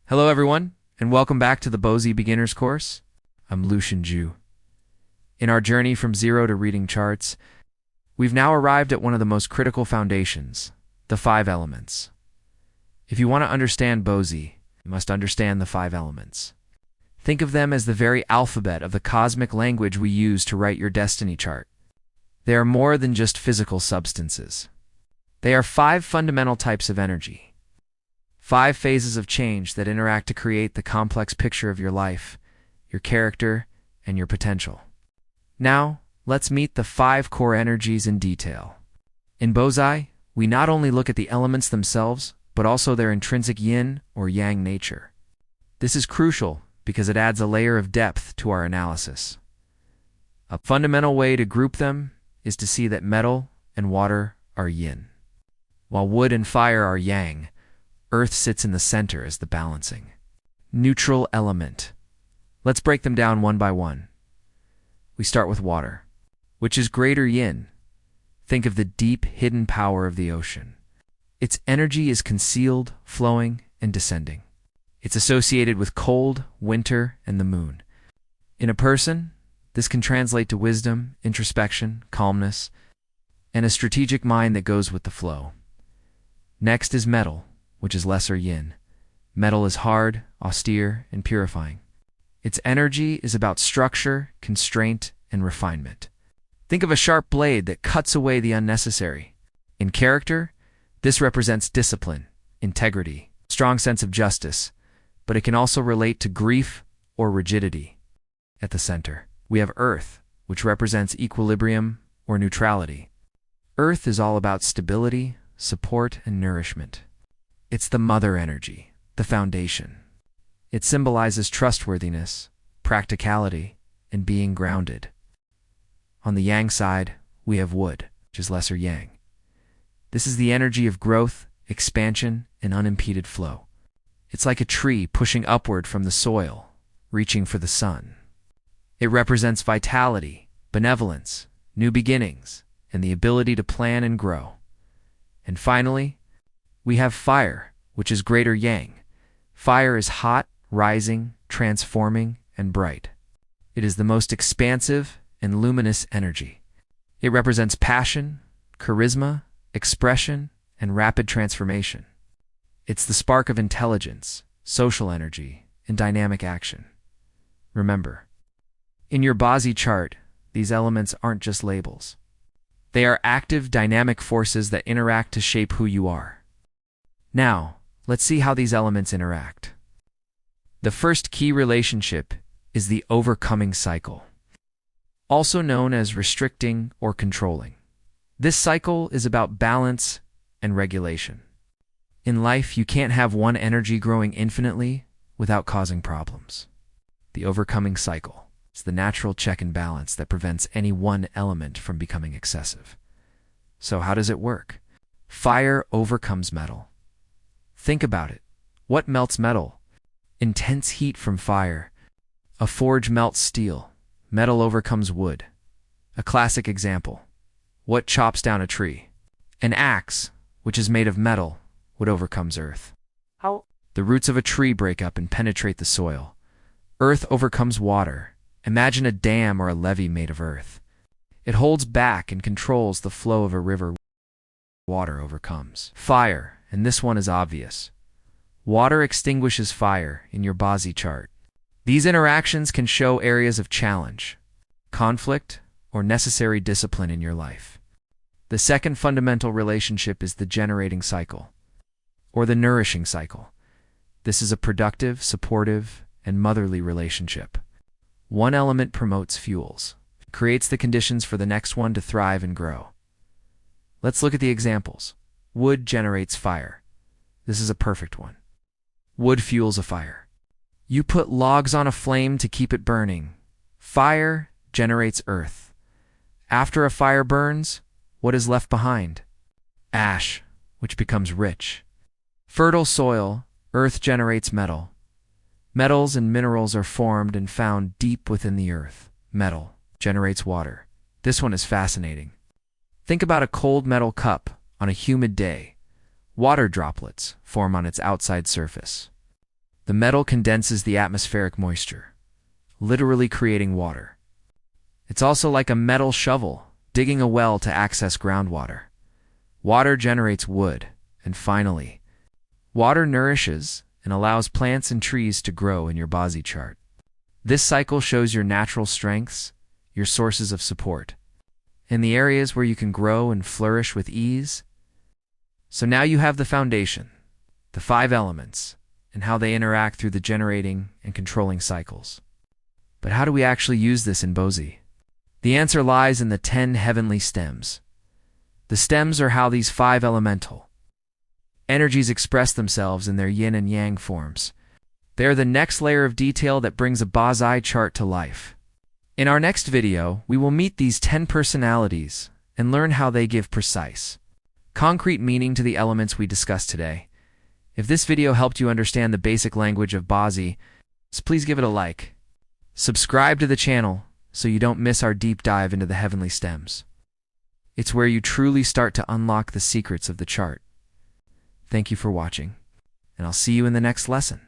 Hello everyone, and welcome back to the BaZi Beginners course. I'm Lucian Ju. In our journey from zero to reading charts, we've now arrived at one of the most critical foundations, the 5 elements. If you want to understand BaZi, you must understand the 5 elements. Think of them as the very alphabet of the cosmic language we use to write your destiny chart. They are more than just physical substances. They are 5 fundamental types of energy. 5 phases of change that interact to create the complex picture of your life, your character, and your potential. Now, let's meet the 5 core energies in detail. In BaZi, we not only look at the elements themselves, but also their intrinsic yin or yang nature. This is crucial because it adds a layer of depth to our analysis. A fundamental way to group them is to see that metal and water are yin, while wood and fire are yang. Earth sits in the center as the balancing neutral element. Let's break them down one by one. We start with water, which is greater yin. Think of the deep, hidden power of the ocean. Its energy is concealed, flowing, and descending. It's associated with cold, winter, and the moon. In a person, this can translate to wisdom, introspection, calmness, and a strategic mind that goes with the flow. Next is metal, which is lesser yin. Metal is hard, austere, and purifying. Its energy is about structure, constraint, and refinement. Think of a sharp blade that cuts away the unnecessary. In character, this represents discipline, integrity, strong sense of justice, but it can also relate to grief or rigidity. At the center, we have earth, which represents equilibrium or neutrality. Earth is all about stability, support, and nourishment. It's the mother energy, the foundation. It symbolizes trustworthiness, practicality, and being grounded. On the yang side, we have wood, which is lesser yang. This is the energy of growth, expansion, and unimpeded flow. It's like a tree pushing upward from the soil, reaching for the sun. It represents vitality, benevolence, new beginnings, and the ability to plan and grow. And finally, we have fire, which is greater yang. Fire is hot, rising, transforming, and bright. It is the most expansive and luminous energy. It represents passion, charisma, expression, and rapid transformation. It's the spark of intelligence, social energy, and dynamic action. Remember, in your BaZi chart, these elements aren't just labels. They are active, dynamic forces that interact to shape who you are. Now, let's see how these elements interact. The first key relationship is the overcoming cycle, also known as restricting or controlling. This cycle is about balance and regulation. In life, you can't have one energy growing infinitely without causing problems. The overcoming cycle is the natural check and balance that prevents any one element from becoming excessive. So how does it work? Fire overcomes metal. Think about it. What melts metal? Intense heat from fire. A forge melts steel. Metal overcomes wood. A classic example. What chops down a tree? An axe, which is made of metal, wood overcomes earth. How? The roots of a tree break up and penetrate the soil. Earth overcomes water. Imagine a dam or a levee made of earth. It holds back and controls the flow of a river. Water overcomes fire, and this one is obvious. Water extinguishes fire in your BaZi chart. These interactions can show areas of challenge, conflict, or necessary discipline in your life. The second fundamental relationship is the generating cycle, or the nourishing cycle. This is a productive, supportive, and motherly relationship. One element promotes fuels, creates the conditions for the next one to thrive and grow. Let's look at the examples. Wood generates fire. This is a perfect one. Wood fuels a fire. You put logs on a flame to keep it burning. Fire generates earth. After a fire burns, what is left behind? Ash, which becomes rich. Fertile soil, earth generates metal. Metals and minerals are formed and found deep within the earth. Metal generates water. This one is fascinating. Think about a cold metal cup on a humid day. Water droplets form on its outside surface. The metal condenses the atmospheric moisture, literally creating water. It's also like a metal shovel, digging a well to access groundwater. Water generates wood, and finally, water nourishes and allows plants and trees to grow in your BaZi chart. This cycle shows your natural strengths, your sources of support, and the areas where you can grow and flourish with ease. So now you have the foundation, the 5 elements, and how they interact through the generating and controlling cycles. But how do we actually use this in BaZi? The answer lies in the 10 heavenly stems. The stems are how these 5 elemental energies express themselves in their yin and yang forms. They are the next layer of detail that brings a BaZi chart to life. In our next video, we will meet these 10 personalities and learn how they give precise, concrete meaning to the elements we discussed today. If this video helped you understand the basic language of BaZi, please give it a like. Subscribe to the channel so you don't miss our deep dive into the heavenly stems. It's where you truly start to unlock the secrets of the chart. Thank you for watching, and I'll see you in the next lesson.